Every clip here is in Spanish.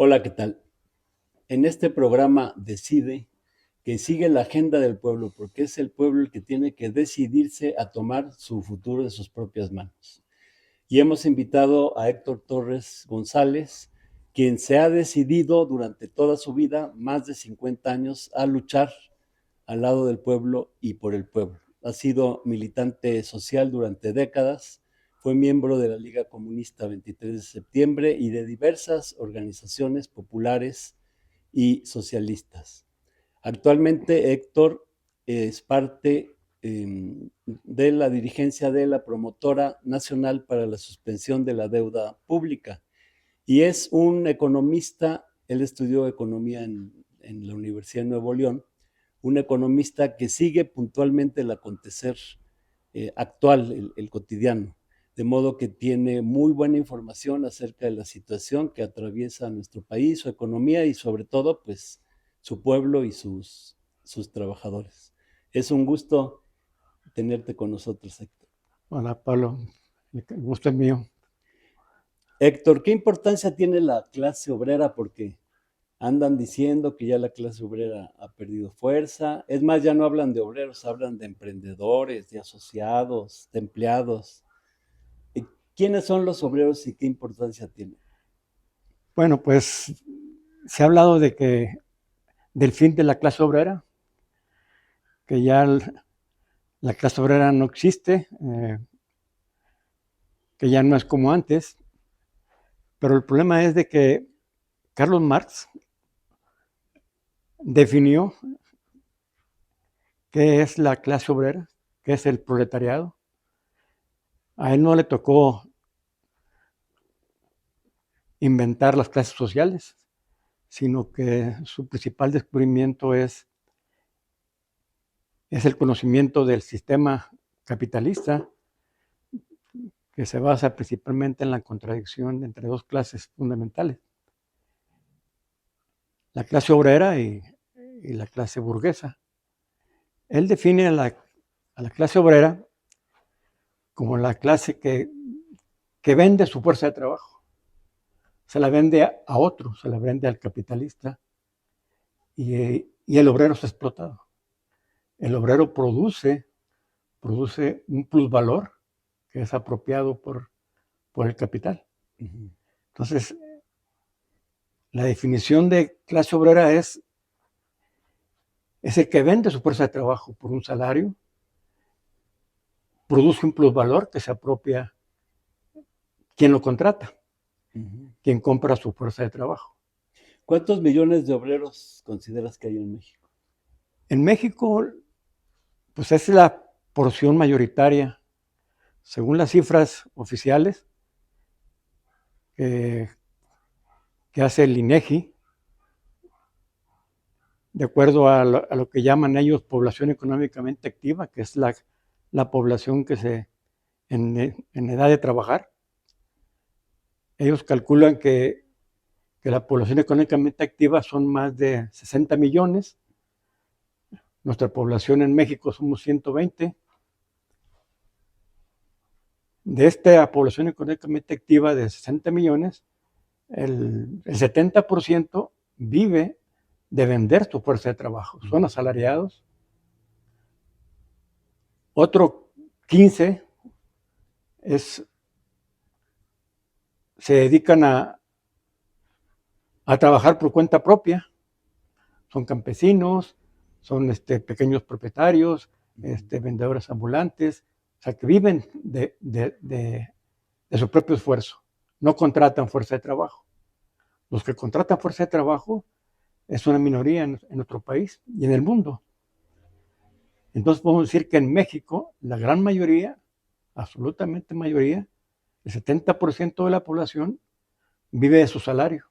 Hola, ¿qué tal? En este programa Decide, que sigue la agenda del pueblo, porque es el pueblo el que tiene que decidirse a tomar su futuro en sus propias manos. Y hemos invitado a Héctor Torres González, quien se ha decidido durante toda su vida, más de 50 años, a luchar al lado del pueblo y por el pueblo. Ha sido militante social durante décadas, fue miembro de la Liga Comunista 23 de septiembre y de diversas organizaciones populares y socialistas. Actualmente Héctor es parte de la dirigencia de la Promotora Nacional para la Suspensión de la Deuda Pública y es un economista. Él estudió economía en la Universidad de Nuevo León, un economista que sigue puntualmente el acontecer actual, el cotidiano, de modo que tiene muy buena información acerca de la situación que atraviesa nuestro país, su economía y sobre todo, pues, su pueblo y sus trabajadores. Es un gusto tenerte con nosotros, Héctor. Hola, Pablo. El gusto es mío. Héctor, ¿qué importancia tiene la clase obrera? Porque andan diciendo que ya la clase obrera ha perdido fuerza. Es más, ya no hablan de obreros, hablan de emprendedores, de asociados, de empleados. ¿Quiénes son los obreros y qué importancia tienen? Bueno, pues se ha hablado del fin de la clase obrera, que ya la clase obrera no existe, que ya no es como antes, pero el problema es de que Carlos Marx definió qué es la clase obrera, qué es el proletariado. A él no le tocó inventar las clases sociales, sino que su principal descubrimiento es el conocimiento del sistema capitalista, que se basa principalmente en la contradicción entre dos clases fundamentales, la clase obrera y la clase burguesa. Él define a la clase obrera como la clase que vende su fuerza de trabajo, se la vende a otro, se la vende al capitalista, y el obrero es explotado. El obrero produce un plusvalor que es apropiado por el capital. Ujú. Entonces, la definición de clase obrera es el que vende su fuerza de trabajo por un salario, produce un plusvalor que se apropia quien lo contrata, Ujú. quien compra su fuerza de trabajo. ¿Cuántos millones de obreros consideras que hay en México? En México, pues es la porción mayoritaria, según las cifras oficiales que, que hace el INEGI, de acuerdo a lo que llaman ellos población económicamente activa, que es la población en edad de trabajar. Ellos calculan que la población económicamente activa son más de 60 millones. Nuestra población en México somos 120. De esta población económicamente activa de 60 millones, el 70% vive de vender su fuerza de trabajo. Son asalariados. Otro 15 es, se dedican a trabajar por cuenta propia. Son campesinos, son pequeños propietarios, vendedores ambulantes, o sea, que viven de su propio esfuerzo. No contratan fuerza de trabajo. Los que contratan fuerza de trabajo es una minoría en nuestro país y en el mundo. Entonces podemos decir que en México la gran mayoría, absolutamente mayoría, el 70% de la población vive de su salario,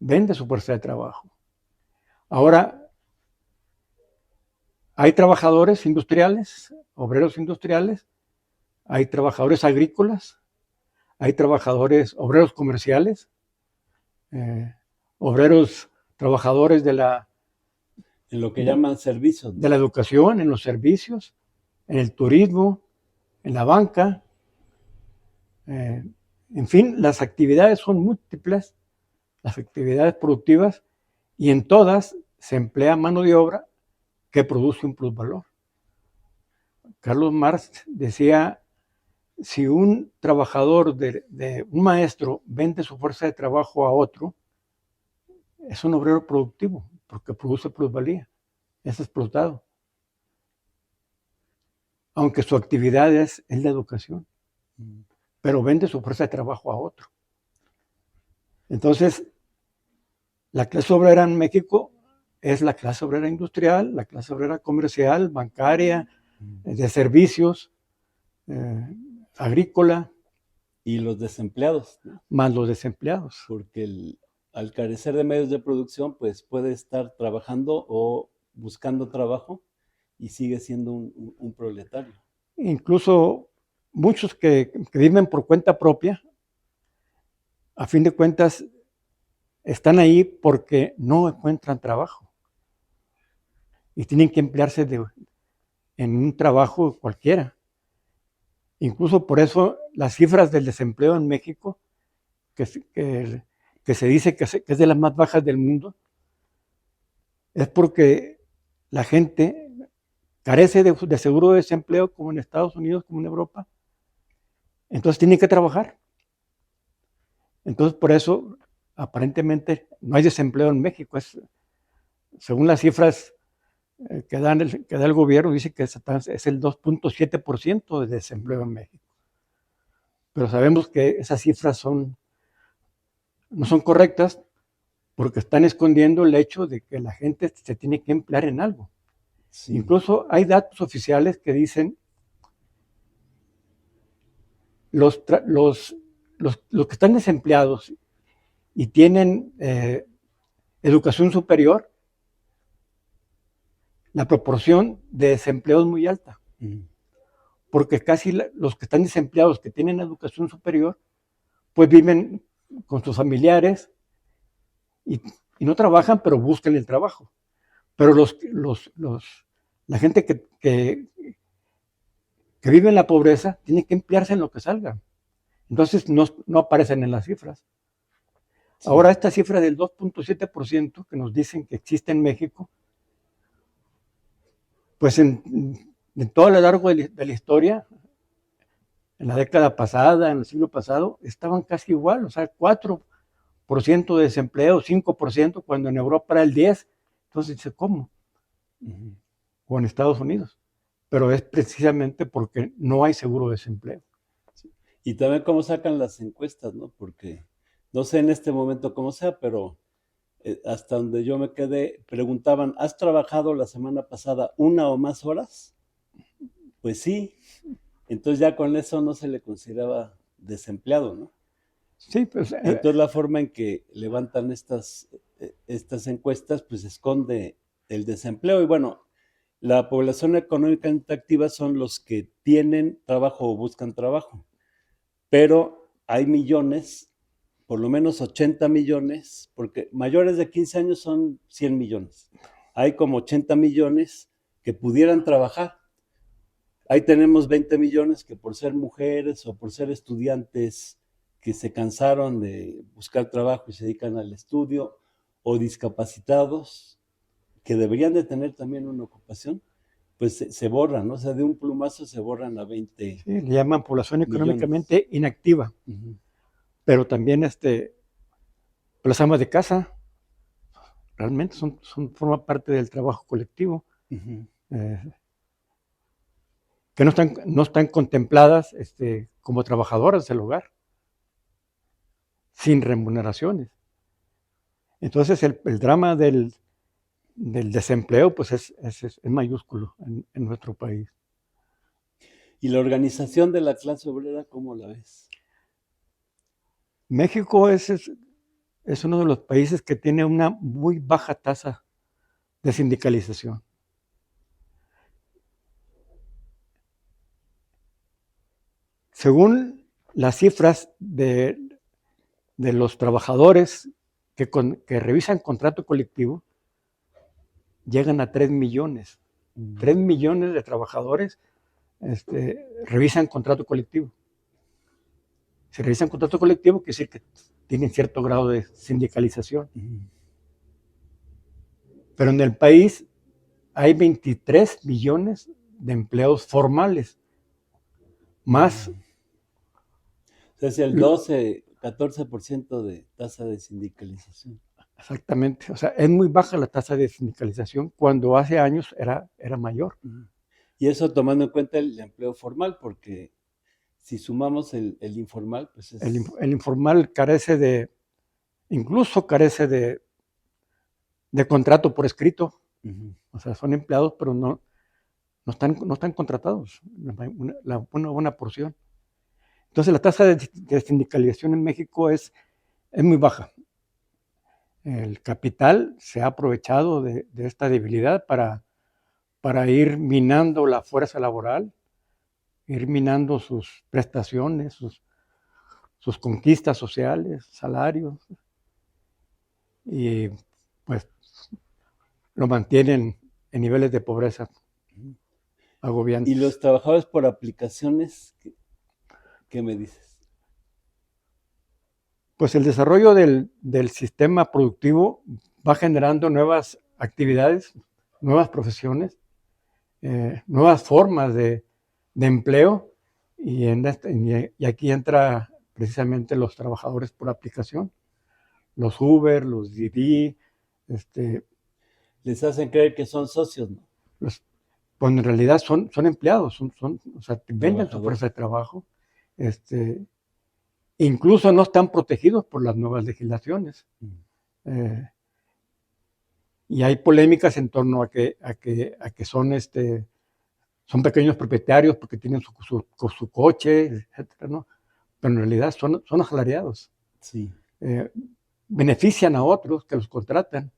vende su fuerza de trabajo. Ahora, hay trabajadores industriales, obreros industriales, hay trabajadores agrícolas, hay trabajadores, obreros comerciales, eh, obreros, trabajadores En lo que de, llaman servicios, de ¿no? la educación, en los servicios, en el turismo, en la banca, eh, En fin, las actividades son múltiples, las actividades productivas, y en todas se emplea mano de obra que produce un plusvalor. Carlos Marx decía, si un trabajador, un maestro, vende su fuerza de trabajo a otro, es un obrero productivo, porque produce plusvalía, es explotado. Aunque su actividad es la educación, pero vende su fuerza de trabajo a otro. Entonces, la clase obrera en México es la clase obrera industrial, la clase obrera comercial, bancaria, de servicios, agrícola. Y los desempleados, ¿no? Más los desempleados. Porque al carecer de medios de producción, pues puede estar trabajando o buscando trabajo y sigue siendo un proletario. Incluso muchos que viven por cuenta propia, a fin de cuentas, están ahí porque no encuentran trabajo y tienen que emplearse en un trabajo cualquiera. Incluso por eso las cifras del desempleo en México, que se dice que es de las más bajas del mundo, es porque la gente carece de seguro de desempleo, como en Estados Unidos, como en Europa. Entonces tienen que trabajar. Entonces por eso aparentemente no hay desempleo en México. Según las cifras que da el gobierno, dice que es el 2.7% de desempleo en México. Pero sabemos que esas cifras no son correctas porque están escondiendo el hecho de que la gente se tiene que emplear en algo. Sí. Incluso hay datos oficiales que dicen los que están desempleados y tienen educación superior, la proporción de desempleo es muy alta. Porque casi los que están desempleados, que tienen educación superior, pues viven con sus familiares y no trabajan, pero buscan el trabajo. Pero la gente que vive en la pobreza tiene que emplearse en lo que salga. Entonces no aparecen en las cifras. Sí. Ahora esta cifra del 2.7% que nos dicen que existe en México, pues en todo lo largo de la historia, en la década pasada, en el siglo pasado, estaban casi igual, o sea, 4% de desempleo, 5%, cuando en Europa era el 10%. Entonces dice, ¿cómo? O en Estados Unidos. Pero es precisamente porque no hay seguro de desempleo. Sí. Y también cómo sacan las encuestas, ¿no? Porque no sé en este momento cómo sea, pero hasta donde yo me quedé, preguntaban, ¿has trabajado la semana pasada 1 o más horas? Pues sí. Entonces ya con eso no se le consideraba desempleado, ¿no? Sí, pues. Entonces la forma en que levantan estas encuestas, pues esconde el desempleo. Y bueno, la población económicamente activa son los que tienen trabajo o buscan trabajo. Pero hay millones, por lo menos 80 millones, porque mayores de 15 años son 100 millones. Hay como 80 millones que pudieran trabajar. Ahí tenemos 20 millones que por ser mujeres o por ser estudiantes que se cansaron de buscar trabajo y se dedican al estudio, o discapacitados que deberían de tener también una ocupación, pues se borran, ¿no? O sea, de un plumazo se borran a 20. Sí, le llaman población económicamente inactiva. Pero también las amas de casa realmente forman parte del trabajo colectivo. Que no están contempladas como trabajadoras del hogar, sin remuneraciones. Entonces el drama del desempleo pues es mayúsculo en nuestro país. ¿Y la organización de la clase obrera cómo la ves? México es uno de los países que tiene una muy baja tasa de sindicalización. Según las cifras de los trabajadores que revisan contrato colectivo, llegan a 3 millones. 3 millones de trabajadores revisan contrato colectivo. Si realizan contrato colectivo, quiere decir que tienen cierto grado de sindicalización. Pero en el país hay 23 millones de empleados formales, más... O sea, es el 12, 14% de tasa de sindicalización. Exactamente, o sea, es muy baja la tasa de sindicalización cuando hace años era mayor. Y eso tomando en cuenta el empleo formal, porque si sumamos el informal, pues es... El informal incluso carece de contrato por escrito. O sea, son empleados, pero no están contratados, una buena porción. Entonces, la tasa de sindicalización en México es muy baja. El capital se ha aprovechado de esta debilidad para ir minando la fuerza laboral, ir minando sus prestaciones, sus conquistas sociales, salarios, y pues lo mantienen en niveles de pobreza agobiantes. ¿Y los trabajadores por aplicaciones, qué me dices? Pues el desarrollo del sistema productivo va generando nuevas actividades, nuevas profesiones, nuevas formas de empleo, y aquí entra precisamente los trabajadores por aplicación, los Uber, los Didi. Les hacen creer que son socios, ¿no? Pues en realidad son empleados, o sea, venden su fuerza de trabajo. Incluso no están protegidos por las nuevas legislaciones. Y hay polémicas en torno a que son pequeños propietarios porque tienen su coche, etcétera, ¿no? Pero en realidad son asalariados. Sí. Benefician a otros que los contratan,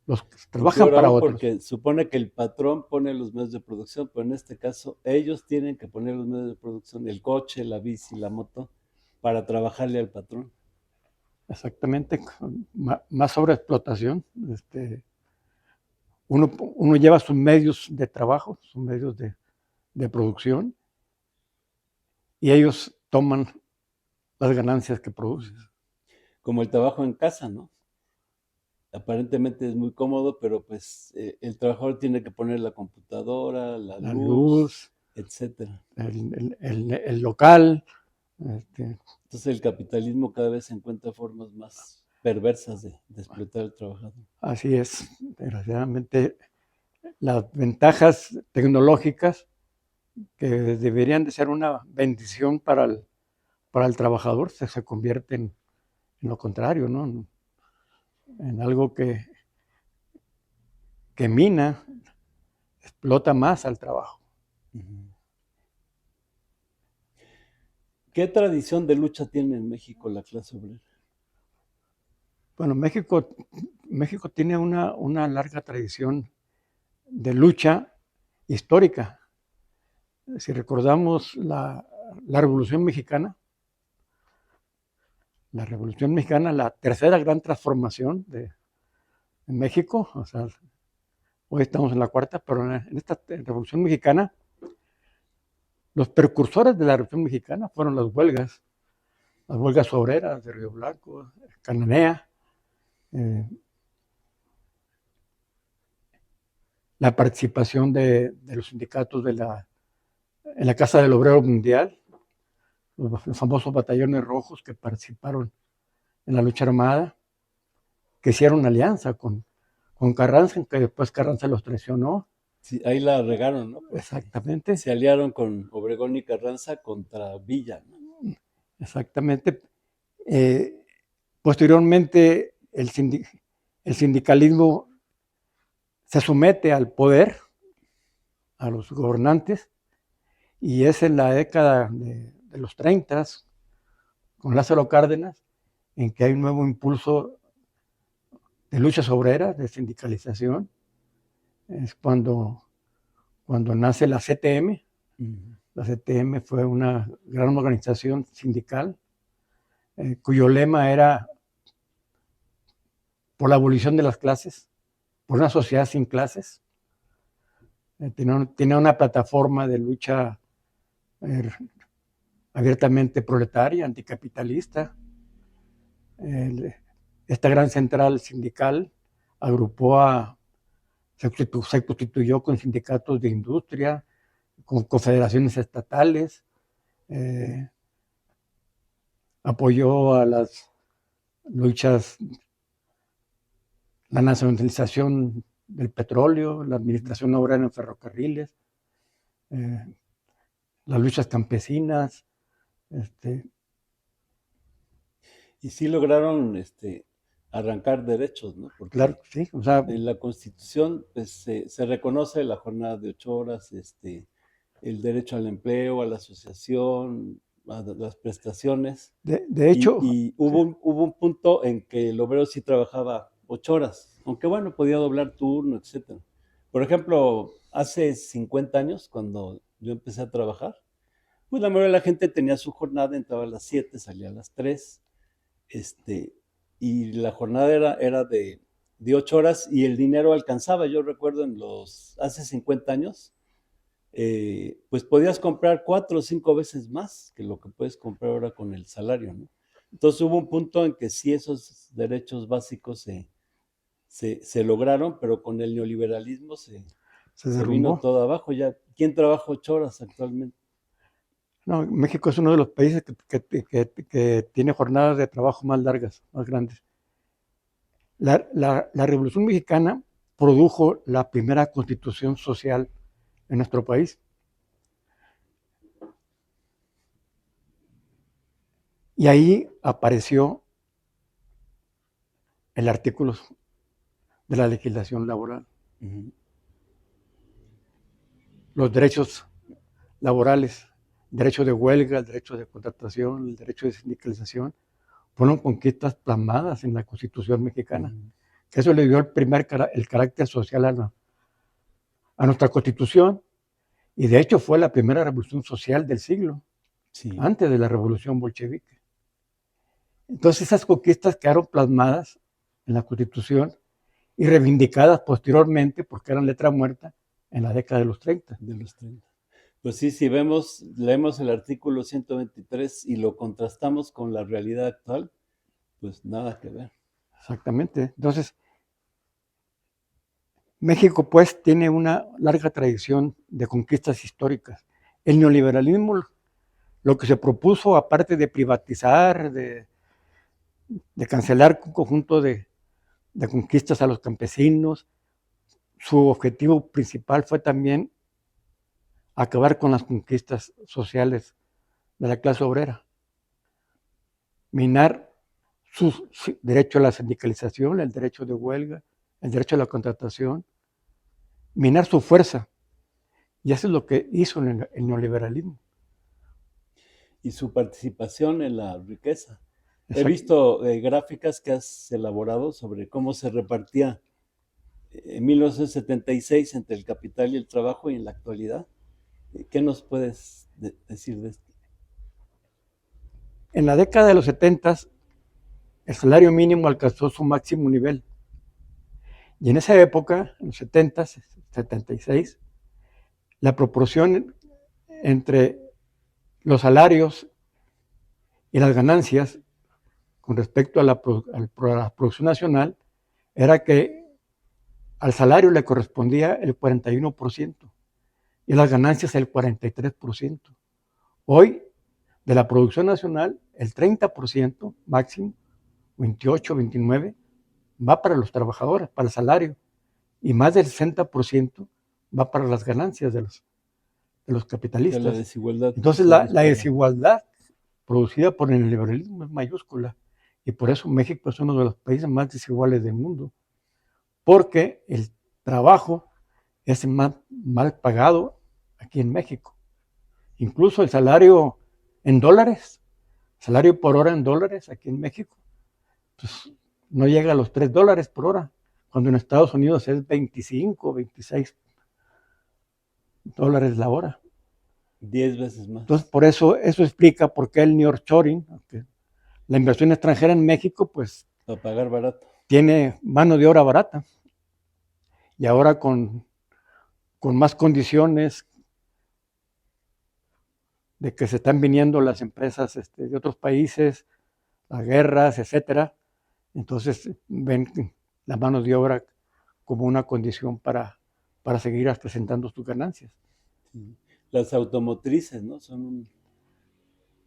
los que trabajan para otros. Porque supone que el patrón pone los medios de producción, pero en este caso ellos tienen que poner los medios de producción, el coche, la bici, la moto, para trabajarle al patrón. Exactamente, más sobreexplotación. Uno lleva sus medios de trabajo, sus medios de producción, y ellos toman las ganancias que produces. Como el trabajo en casa, ¿no? Aparentemente es muy cómodo, pero pues el trabajador tiene que poner la computadora, la luz, etcétera. El local. Entonces el capitalismo cada vez encuentra formas más perversas de explotar al trabajador. Así es, desgraciadamente las ventajas tecnológicas que deberían de ser una bendición para el trabajador se convierten en lo contrario, ¿no? En algo que mina, explota más al trabajo. ¿Qué tradición de lucha tiene en México la clase obrera? Bueno, México tiene una larga tradición de lucha histórica. Si recordamos la Revolución Mexicana, la tercera gran transformación de México, o sea, hoy estamos en la cuarta, pero en esta Revolución Mexicana, los precursores de la Revolución Mexicana fueron las huelgas obreras de Río Blanco, Cananea, la participación de los sindicatos en la Casa del Obrero Mundial, los famosos batallones rojos que participaron en la lucha armada, que hicieron alianza con Carranza, que después Carranza los traicionó. Sí, ahí la regaron, ¿no? Porque exactamente. Se aliaron con Obregón y Carranza contra Villa, ¿no? Exactamente. Posteriormente, el sindicalismo se somete al poder, a los gobernantes, y es en la década de los 30, con Lázaro Cárdenas, en que hay un nuevo impulso de luchas obreras, de sindicalización. Es cuando nace la CTM. La CTM fue una gran organización sindical cuyo lema era por la abolición de las clases, por una sociedad sin clases. Tenía una plataforma de lucha abiertamente proletaria, anticapitalista. Esta gran central sindical se constituyó con sindicatos de industria, con confederaciones estatales, apoyó a las luchas, la nacionalización del petróleo, la administración obrera en ferrocarriles, las luchas campesinas. Y sí lograron arrancar derechos, ¿no? Porque Claro, sí, o sea, en la Constitución pues, se reconoce la jornada de 8 horas, el derecho al empleo, a la asociación, a las prestaciones. de hecho, Y sí, hubo un punto en que el obrero sí trabajaba 8 horas, aunque bueno, podía doblar turno, etcétera. Por ejemplo, hace 50 años, cuando yo empecé a trabajar, pues la mayoría de la gente tenía su jornada, entraba a las 7, salía a las 3, este, y la jornada era de 8 horas y el dinero alcanzaba. Yo recuerdo hace 50 años, pues podías comprar 4 o 5 veces más que lo que puedes comprar ahora con el salario, ¿no? Entonces hubo un punto en que sí esos derechos básicos se lograron, pero con el neoliberalismo se se vino derrumbó. todo abajo. Ya, ¿quién trabaja 8 horas actualmente? No, México es uno de los países que tiene jornadas de trabajo más largas, más grandes. La Revolución Mexicana produjo la primera constitución social en nuestro país. Y ahí apareció el artículo de la legislación laboral, Ujú. los derechos laborales, derecho de huelga, el derecho de contratación, el derecho de sindicalización, fueron conquistas plasmadas en la Constitución mexicana. Ujú. Eso le dio el carácter social a nuestra Constitución, y de hecho fue la primera revolución social del siglo, Sí, antes de la revolución bolchevique. Entonces esas conquistas quedaron plasmadas en la Constitución y reivindicadas posteriormente, porque eran letra muerta, en la década de los 30. de los 30. Pues sí, si leemos el artículo 123 y lo contrastamos con la realidad actual, pues nada que ver. Exactamente. Entonces, México pues tiene una larga tradición de conquistas históricas. El neoliberalismo lo que se propuso, aparte de privatizar, de cancelar un conjunto de conquistas a los campesinos, su objetivo principal fue también acabar con las conquistas sociales de la clase obrera, minar su derecho a la sindicalización, el derecho de huelga, el derecho a la contratación, minar su fuerza. Y eso es lo que hizo el neoliberalismo. Y su participación en la riqueza. He Exacto. visto gráficas que has elaborado sobre cómo se repartía en 1976 entre el capital y el trabajo y en la actualidad. ¿Qué nos puedes decir de esto? En la década de los 70 el salario mínimo alcanzó su máximo nivel. Y en esa época, en los 70, 76, la proporción entre los salarios y las ganancias con respecto a la producción nacional era que al salario le correspondía el 41% y a las ganancias el 43%. Hoy, de la producción nacional, el 30% máximo, 28, 29, va para los trabajadores, para el salario, y más del 60% va para las ganancias de los O sea, la capitalistas. desigualdad Entonces se ha la disparado. desigualdad producida por el liberalismo es mayúscula, y por eso México es uno de los países más desiguales del mundo, porque el trabajo es más mal pagado aquí en México. Incluso el salario en dólares, salario por hora en dólares aquí en México, pues no llega a los $3 por hora, cuando en Estados Unidos es 25, 26 dólares la hora. 10 veces Entonces, más. por eso explica por qué el nearshoring, la inversión extranjera en México, pues Para pagar barato. tiene mano de obra barata. Y ahora con más condiciones, de que se están viniendo las empresas de otros países, las guerras, etcétera. Entonces ven la mano de obra como una condición para seguir acrecentando sus ganancias. Sí. Las automotrices, ¿no? Son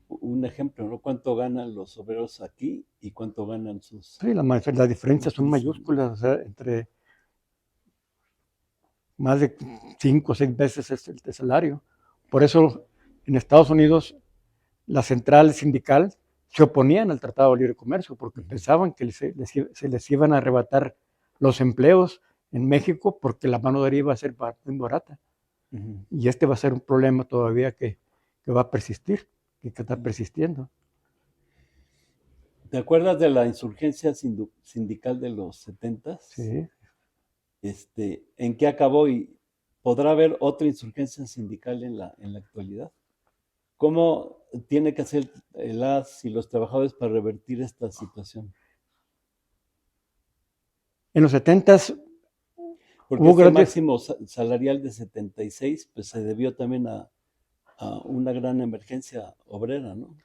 un ejemplo, ¿no? Cuánto ganan los obreros aquí y cuánto ganan sus Sí, las diferencias son automotrices, ¿no? mayúsculas, o sea, entre más de 5 o 6 veces el salario. Por eso en Estados Unidos la central sindical se oponían al Tratado de Libre Comercio porque pensaban que se les iban a arrebatar los empleos en México porque la mano de obra iba a ser muy barata. Uh-huh. Y va a ser un problema todavía que va a persistir, que está persistiendo. ¿Te acuerdas de la insurgencia sindical de los 70s? Sí. ¿En qué acabó y podrá haber otra insurgencia sindical en la actualidad? ¿Cómo tiene que hacer las y los trabajadores para revertir esta situación? En los 70s Porque hubo este grandes... máximo salarial de 76 pues se debió también a una gran emergencia obrera, ¿no?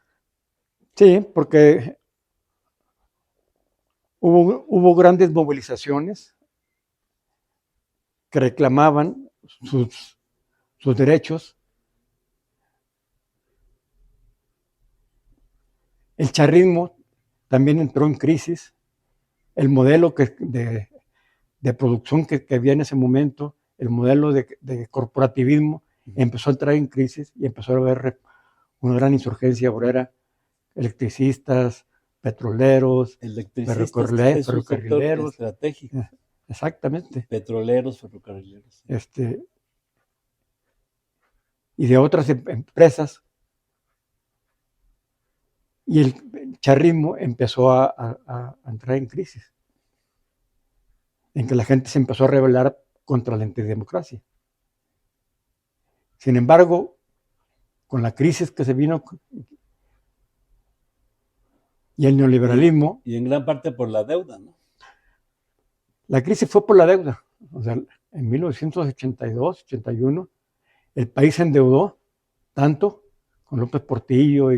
Sí, porque hubo grandes movilizaciones que reclamaban sus derechos. El charrismo también entró en crisis. El modelo de producción que había en ese momento, el modelo de corporativismo, empezó a entrar en crisis y empezó a haber una gran insurgencia obrera, electricistas, petroleros, Electricistas es un sector ferrocarrileros. estratégico. Exactamente. Petroleros, ferrocarrileros. Y de otras empresas. Y el charrismo empezó a entrar en crisis, en que la gente se empezó a rebelar contra la antidemocracia. Sin embargo, con la crisis que se vino y el neoliberalismo... Y en gran parte por la deuda, ¿no? La crisis fue por la deuda. O sea, en 1982, 81, el país se endeudó tanto con López Portillo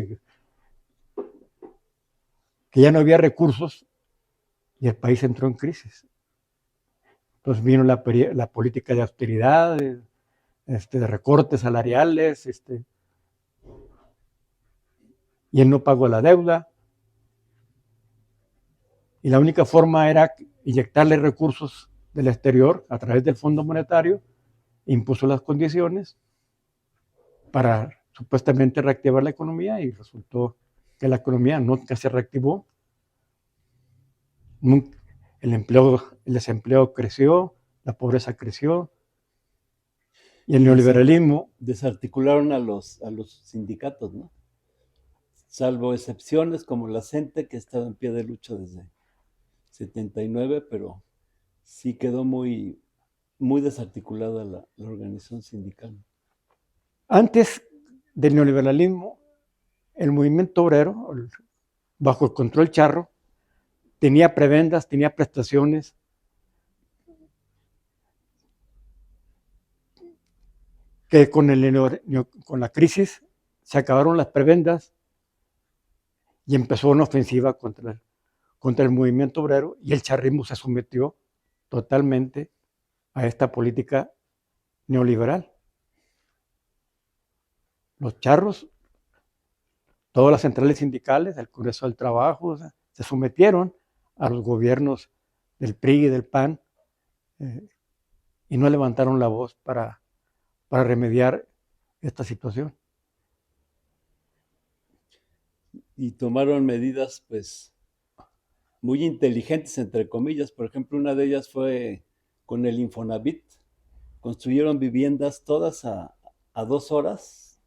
que ya no había recursos y el país entró en crisis. Entonces vino la política de austeridad, de recortes salariales, y él no pagó la deuda. Y la única forma era inyectarle recursos del exterior a través del Fondo Monetario, impuso las condiciones para supuestamente reactivar la economía y resultó que la economía nunca se reactivó. El desempleo creció, la pobreza creció y el neoliberalismo... Desarticularon a los sindicatos, ¿no? Salvo excepciones como la CENTE, que estaba en pie de lucha desde 79, pero sí quedó muy, muy desarticulada la organización sindical. Antes del neoliberalismo, el movimiento obrero, bajo el control charro, tenía prebendas, tenía prestaciones, que con la crisis se acabaron las prebendas y empezó una ofensiva contra el movimiento obrero y el charrismo se sometió totalmente a esta política neoliberal. Los charros, todas las centrales sindicales, el Congreso del Trabajo, o sea, se sometieron a los gobiernos del PRI y del PAN y no levantaron la voz para remediar esta situación. Y tomaron medidas, pues, muy inteligentes, entre comillas. Por ejemplo, una de ellas fue con el Infonavit. Construyeron viviendas todas a 2 horas.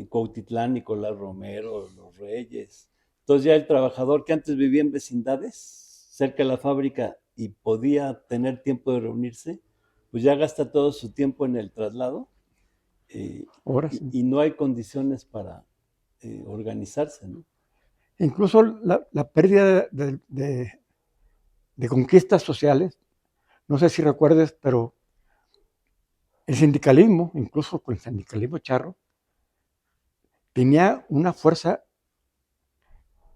Cuautitlán, Nicolás Romero, Los Reyes. Entonces ya el trabajador que antes vivía en vecindades, cerca de la fábrica, y podía tener tiempo de reunirse, pues ya gasta todo su tiempo en el traslado y no hay condiciones para organizarse, ¿no? Incluso la pérdida de conquistas sociales, no sé si recuerdes, pero el sindicalismo, incluso con el sindicalismo charro, tenía una fuerza,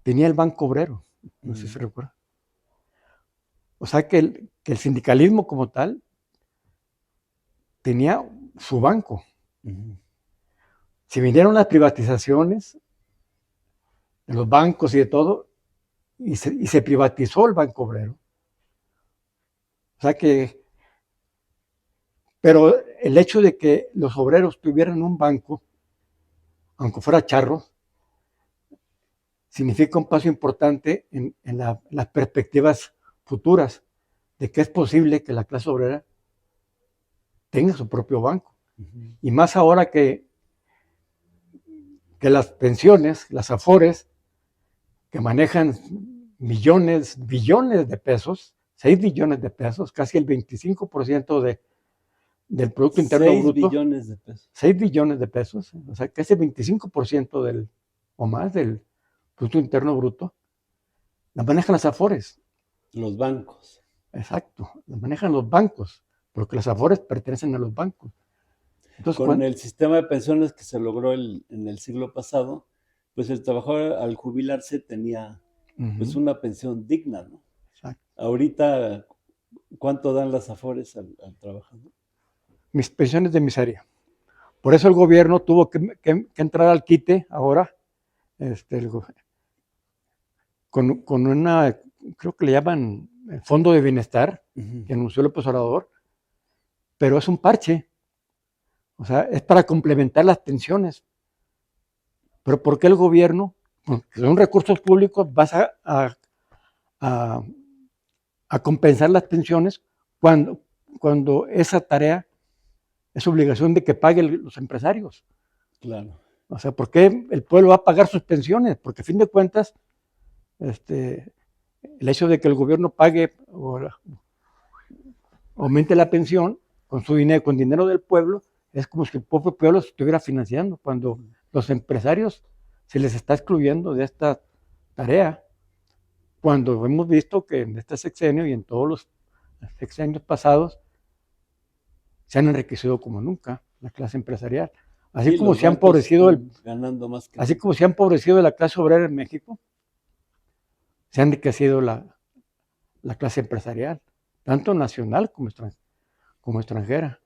tenía el Banco Obrero, no sé si se recuerda. O sea que el sindicalismo como tal tenía su banco. Si vinieron las privatizaciones de los bancos y de todo, y se privatizó el Banco Obrero. O sea que, pero el hecho de que los obreros tuvieran un banco, aunque fuera charro, significa un paso importante en las perspectivas futuras de que es posible que la clase obrera tenga su propio banco. Y más ahora que las pensiones, las afores, que manejan millones, billones de pesos, 6 billones de pesos, casi el 25% del Producto Interno 6 Bruto. 6 billones de pesos. 6 billones de pesos, o sea, casi el 25% o más del Producto Interno Bruto, la manejan las afores. Los bancos. Exacto, la manejan los bancos, porque las afores pertenecen a los bancos. Entonces, con el sistema de pensiones que se logró en el siglo pasado, pues el trabajador al jubilarse tenía pues una pensión digna, ¿no? Exacto. Ahorita, ¿cuánto dan las afores al trabajador? Mis pensiones de miseria. Por eso el gobierno tuvo que entrar al quite ahora, con una, creo que le llaman el Fondo de Bienestar, que anunció López Obrador, pero es un parche. O sea, es para complementar las pensiones. Pero ¿por qué el gobierno, que son recursos públicos, vas a compensar las pensiones cuando esa tarea es obligación de que paguen los empresarios? Claro. O sea, ¿por qué el pueblo va a pagar sus pensiones? Porque a fin de cuentas, el hecho de que el gobierno pague o aumente la pensión con su dinero, con dinero del pueblo, es como si el propio pueblo se estuviera financiando, cuando los empresarios se les está excluyendo de esta tarea, cuando hemos visto que en este sexenio y en todos los sexenios pasados se han enriquecido como nunca la clase empresarial. Así sí, como se ha empobrecido ganando más que así como se ha empobrecido la clase obrera en México, se ha enriquecido la clase empresarial, tanto nacional como extranjera.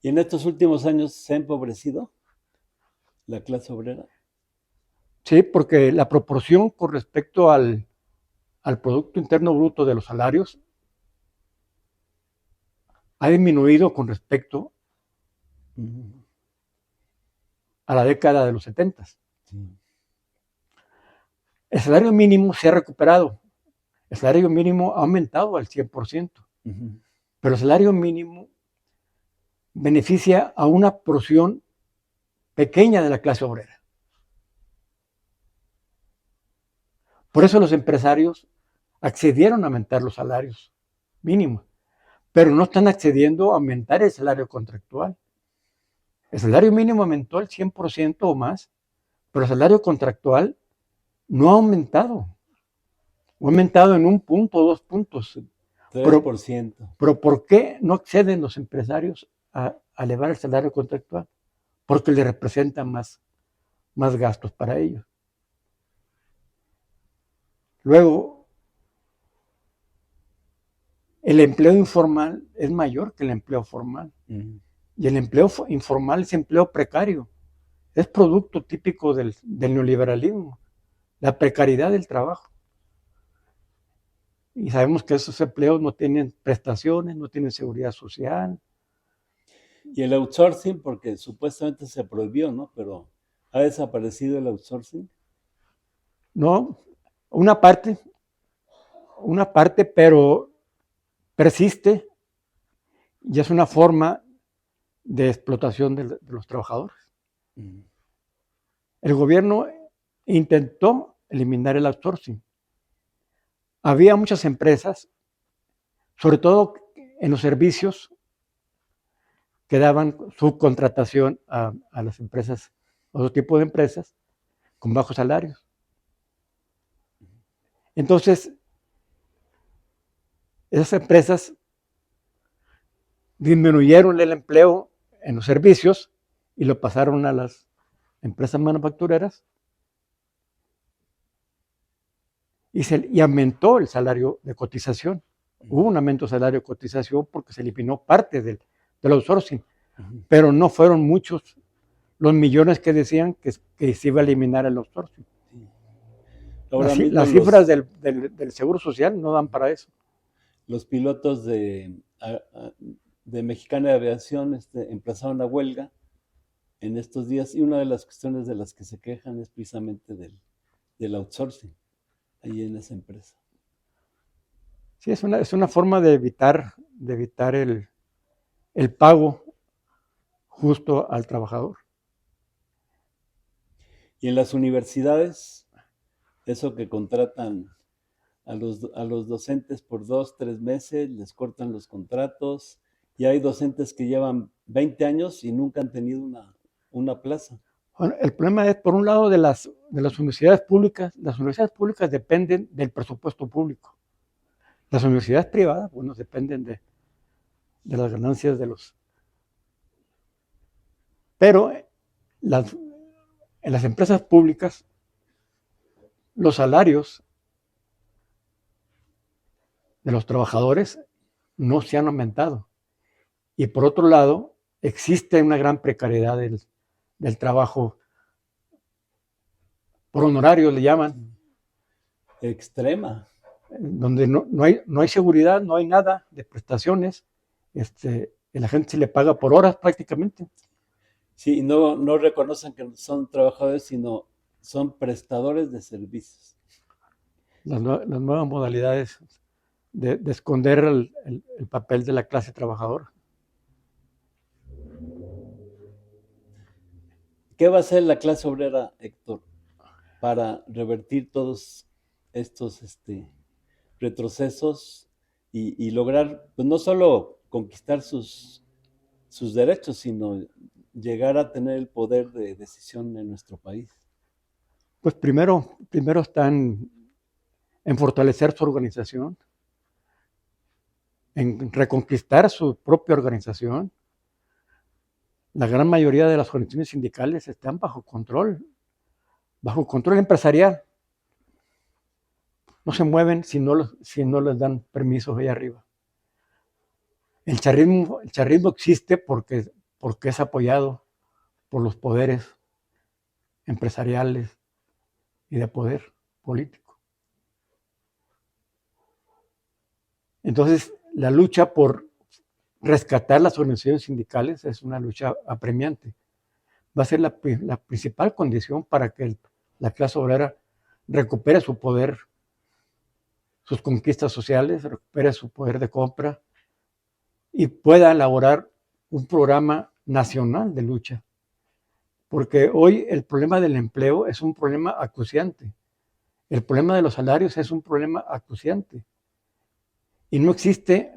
¿Y en estos últimos años se ha empobrecido la clase obrera? Sí, porque la proporción con respecto al Producto Interno Bruto de los salarios ha disminuido con respecto a la década de los 70. Sí. El salario mínimo se ha recuperado. El salario mínimo ha aumentado al 100%. Pero el salario mínimo beneficia a una porción pequeña de la clase obrera. Por eso los empresarios accedieron a aumentar los salarios mínimos, pero no están accediendo a aumentar el salario contractual. El salario mínimo aumentó al 100% o más, pero el salario contractual no ha aumentado. Ha aumentado en 1 punto, 2 puntos. 3%. Pero ¿por qué no acceden los empresarios a elevar el salario contractual? Porque le representan más gastos para ellos. Luego, el empleo informal es mayor que el empleo formal. Y el empleo informal es empleo precario. Es producto típico del neoliberalismo, la precariedad del trabajo. Y sabemos que esos empleos no tienen prestaciones, no tienen seguridad social. Y el outsourcing, porque supuestamente se prohibió, ¿no? Pero ¿ha desaparecido el outsourcing? No, una parte, pero persiste y es una forma de explotación de los trabajadores. El gobierno intentó eliminar el outsourcing. Había muchas empresas, sobre todo en los servicios, que daban subcontratación a las empresas, a otro tipo de empresas, con bajos salarios. Entonces, esas empresas disminuyeron el empleo en los servicios y lo pasaron a las empresas manufactureras y aumentó el salario de cotización. Hubo un aumento del salario de cotización porque se eliminó parte del outsourcing, pero no fueron muchos los millones que decían que se iba a eliminar el outsourcing. Las cifras del Seguro Social no dan para eso. Los pilotos de Mexicana de Aviación empezaron a huelga en estos días, y una de las cuestiones de las que se quejan es precisamente del outsourcing ahí en esa empresa. Sí, es una forma de evitar el pago justo al trabajador. Y en las universidades, eso que contratan a los docentes por 2, 3 meses, les cortan los contratos, y hay docentes que llevan 20 años y nunca han tenido una plaza. Bueno, el problema es, por un lado, de las universidades públicas. Las universidades públicas dependen del presupuesto público. Las universidades privadas, bueno, dependen de las ganancias de los... Pero en las empresas públicas, los salarios de los trabajadores no se han aumentado. Y por otro lado, existe una gran precariedad del trabajo por honorarios, le llaman. Extrema. Donde no hay seguridad, no hay nada de prestaciones, y la gente se le paga por horas prácticamente. Sí, no reconocen que son trabajadores, sino son prestadores de servicios. Las nuevas modalidades de esconder el papel de la clase trabajadora. ¿Qué va a hacer la clase obrera, Héctor, para revertir todos estos retrocesos y lograr, pues, no solo conquistar sus derechos, sino llegar a tener el poder de decisión en nuestro país? Pues primero están en fortalecer su organización, en reconquistar su propia organización. La gran mayoría de las organizaciones sindicales están bajo control empresarial. No se mueven si no les dan permisos ahí arriba. El charrismo existe porque es apoyado por los poderes empresariales y de poder político. Entonces, la lucha por rescatar las organizaciones sindicales es una lucha apremiante. Va a ser la principal condición para que la clase obrera recupere su poder, sus conquistas sociales, recupere su poder de compra y pueda elaborar un programa nacional de lucha. Porque hoy el problema del empleo es un problema acuciante. El problema de los salarios es un problema acuciante. Y no existe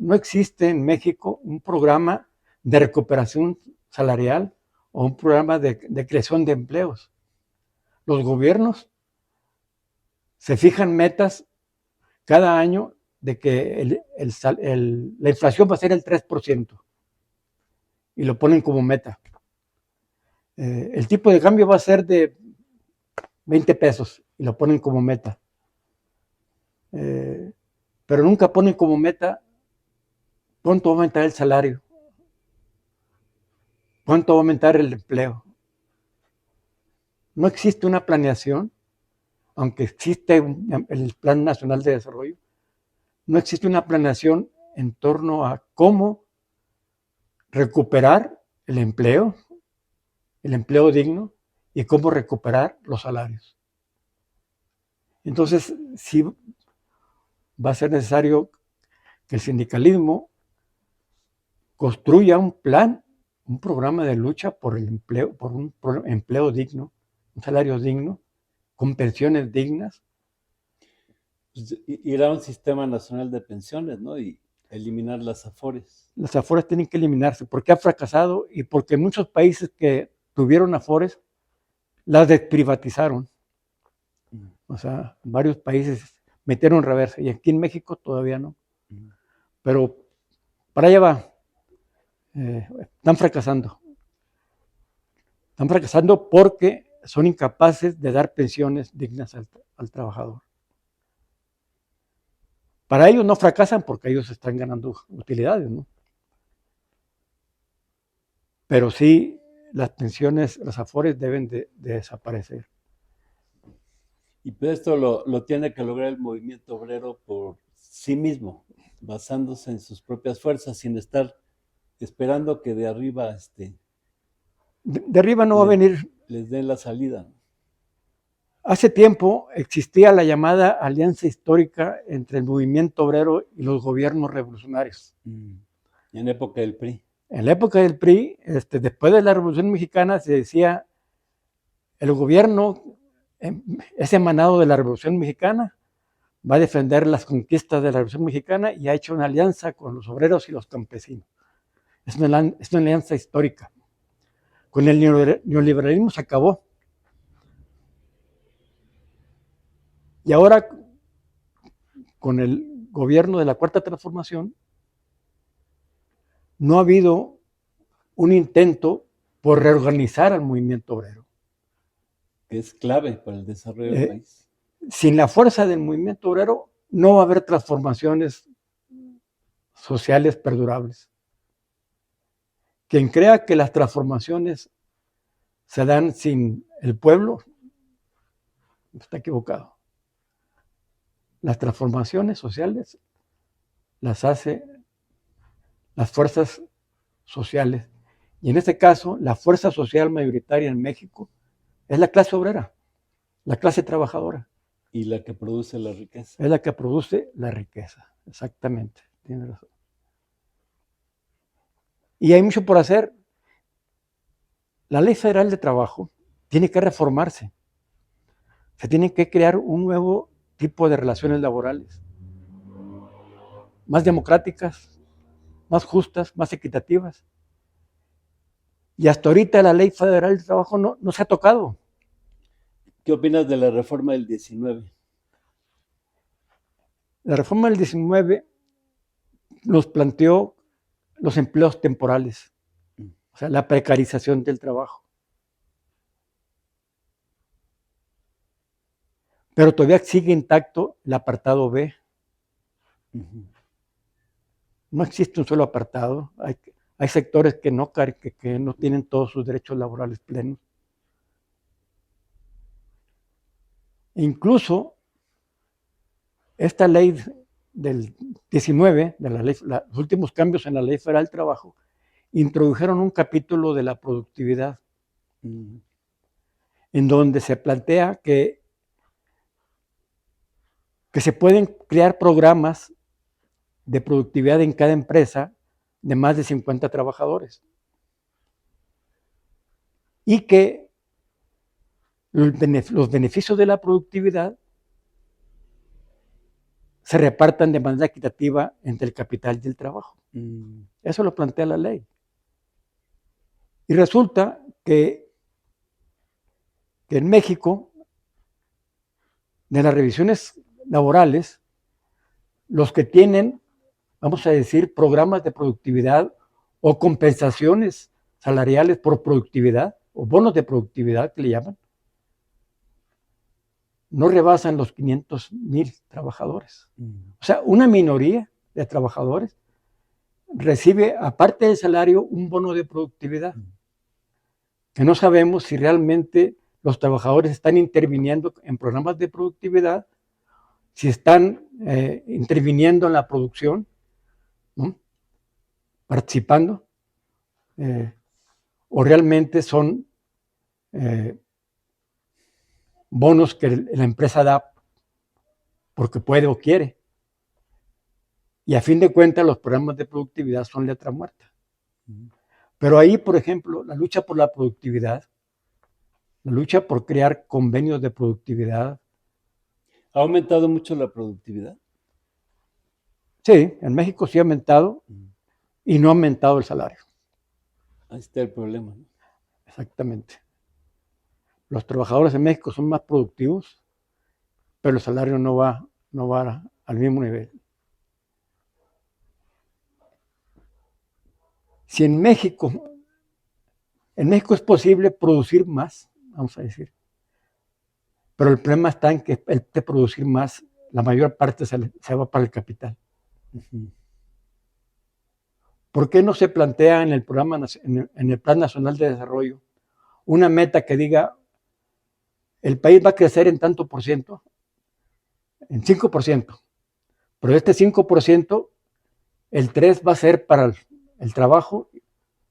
en México un programa de recuperación salarial o un programa de creación de empleos. Los gobiernos se fijan metas cada año de que la inflación va a ser el 3% y lo ponen como meta. El tipo de cambio va a ser de 20 pesos y lo ponen como meta. Pero nunca ponen como meta cuánto va a aumentar el salario, cuánto va a aumentar el empleo. No existe una planeación, aunque existe el Plan Nacional de Desarrollo, no existe una planeación en torno a cómo recuperar el empleo digno y cómo recuperar los salarios. Entonces, sí va a ser necesario que el sindicalismo construya un plan, un programa de lucha por el empleo, por un empleo digno, un salario digno, con pensiones dignas. Ir a un sistema nacional de pensiones, ¿no? Y eliminar las AFORES. Las AFORES tienen que eliminarse porque ha fracasado y porque muchos países que tuvieron AFORES las desprivatizaron. O sea, varios países metieron reversa y aquí en México todavía no. Pero para allá va. Están fracasando. Están fracasando porque son incapaces de dar pensiones dignas al trabajador. Para ellos no fracasan porque ellos están ganando utilidades, ¿no? Pero sí, las pensiones, las afores deben de desaparecer. Y pues esto lo tiene que lograr el movimiento obrero por sí mismo, basándose en sus propias fuerzas, sin estar esperando que de arriba De arriba no va a venir. les den la salida. Hace tiempo existía la llamada alianza histórica entre el movimiento obrero y los gobiernos revolucionarios. En época del PRI. En la época del PRI, después de la Revolución Mexicana, se decía, el gobierno es emanado de la Revolución Mexicana, va a defender las conquistas de la Revolución Mexicana y ha hecho una alianza con los obreros y los campesinos. Es una alianza histórica. Con el neoliberalismo se acabó. Y ahora, con el gobierno de la Cuarta Transformación, no ha habido un intento por reorganizar al movimiento obrero. Que es clave para el desarrollo del país. Sin la fuerza del movimiento obrero, no va a haber transformaciones sociales perdurables. Quien crea que las transformaciones se dan sin el pueblo, está equivocado. Las transformaciones sociales las hace las fuerzas sociales. Y en este caso, la fuerza social mayoritaria en México es la clase obrera, la clase trabajadora. Y la que produce la riqueza. Es la que produce la riqueza, exactamente, tiene razón. Y hay mucho por hacer. La Ley Federal de Trabajo tiene que reformarse. Se tiene que crear un nuevo tipo de relaciones laborales, más democráticas, más justas, más equitativas. Y hasta ahorita la Ley Federal de Trabajo no se ha tocado. ¿Qué opinas de la reforma del 19? La reforma del 19 nos planteó los empleos temporales, o sea, la precarización del trabajo. Pero todavía sigue intacto el apartado B. No existe un solo apartado. Hay sectores que no tienen todos sus derechos laborales plenos. E incluso esta ley del 19, los últimos cambios en la Ley Federal del Trabajo, introdujeron un capítulo de la productividad, en donde se plantea que se pueden crear programas de productividad en cada empresa de más de 50 trabajadores. Y que los beneficios de la productividad se repartan de manera equitativa entre el capital y el trabajo. Eso lo plantea la ley. Y resulta que en México, de las revisiones laborales, los que tienen, vamos a decir, programas de productividad o compensaciones salariales por productividad, o bonos de productividad que le llaman, no rebasan los 500,000 trabajadores. O sea, una minoría de trabajadores recibe, aparte del salario, un bono de productividad, que no sabemos si realmente los trabajadores están interviniendo en programas de productividad, si están interviniendo en la producción, ¿no? Participando, o realmente son bonos que la empresa da porque puede o quiere. Y a fin de cuentas los programas de productividad son letra muerta. Pero ahí, por ejemplo, la lucha por la productividad, la lucha por crear convenios de productividad. ¿Ha aumentado mucho la productividad? Sí, en México sí ha aumentado y no ha aumentado el salario. Ahí está el problema, ¿no? Exactamente. Los trabajadores en México son más productivos, pero el salario no va al mismo nivel. Si en México es posible producir más, vamos a decir, Pero el problema está en que el de producir más, la mayor parte se va para el capital. Ujú. ¿Por qué no se plantea en el programa, en el Plan Nacional de Desarrollo, una meta que diga el país va a crecer en tanto por ciento, en 5%, pero de este 5%, el 3 va a ser para el trabajo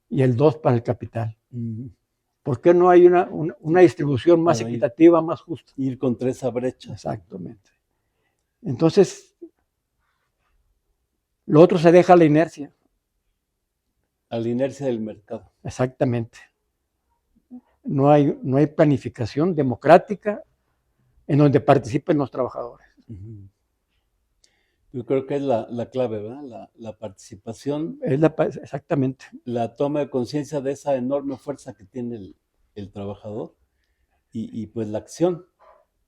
y el 2 para el capital? Ujú. ¿Por qué no hay una distribución más Para equitativa, más justa? ir contra esa brecha. Exactamente. Entonces, lo otro se deja a la inercia. A la inercia del mercado. Exactamente. No hay planificación democrática en donde participen los trabajadores. Ujú. Yo creo que es la clave, ¿verdad? La participación, Exactamente. la toma de conciencia de esa enorme fuerza que tiene el trabajador y pues la acción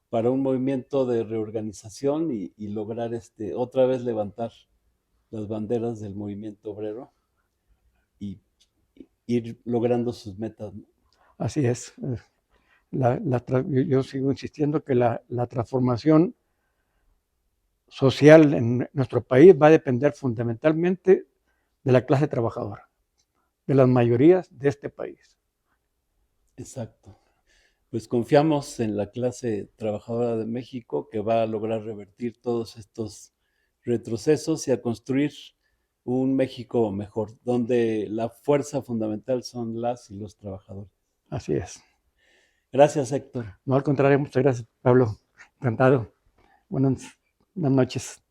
para un movimiento de reorganización y lograr otra vez levantar las banderas del movimiento obrero y ir logrando sus metas, ¿no? Así es. Yo sigo insistiendo que la transformación social en nuestro país va a depender fundamentalmente de la clase trabajadora, de las mayorías de este país. Exacto. Pues confiamos en la clase trabajadora de México que va a lograr revertir todos estos retrocesos y a construir un México mejor, donde la fuerza fundamental son las y los trabajadores. Así es. Gracias, Héctor. No, al contrario, muchas gracias, Pablo. Encantado. Buenas noches.